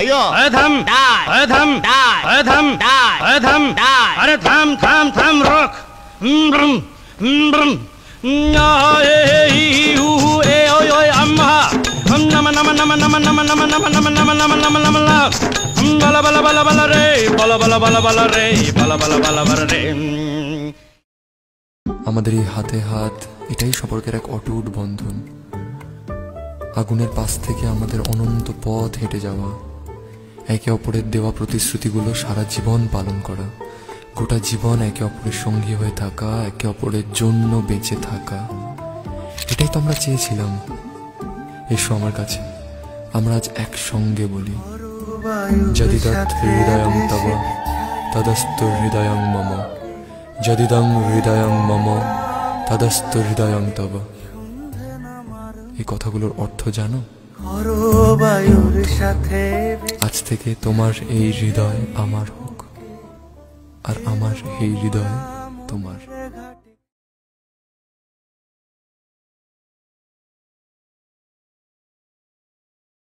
अयो अरे थम die अरे थम die अरे थम die अरे थम die अरे थम थम थम रोक ब्रम ब्रम ए ओय ओय अम्मा नम नम नम नम नम नम नम नम नम नम नम नम बला बला बला बला रे बला बला बला बला रे बला बला बला बला रे। আমাদের এই হাতে হাত, এটাই সম্পর্কের এক অটুট বন্ধন। আগুনের পাশ থেকে আমাদের অনন্ত পথ হেঁটে যাওয়া, একে অপরের দেওয়া প্রতিশ্রুতিগুলো সারা জীবন পালন করা, গোটা জীবন একে অপরের সঙ্গী হয়ে থাকা, একে অপরের জন্য বেঁচে থাকা, এটাই তো আমরা চেয়েছিলাম। এসো আমার কাছে, আমরা আজ একসঙ্গে বলি, যদিদৎ হৃদয়ং তব তদস্তু হৃদয়ং মম, যদিদং হৃদয়ং মম তদস্তু হৃদয়ং তব। এই কথাগুলোর অর্থ জানো? আজ থেকে তোমার এই হৃদয় আমার হোক, আর আমার এই হৃদয় তোমার।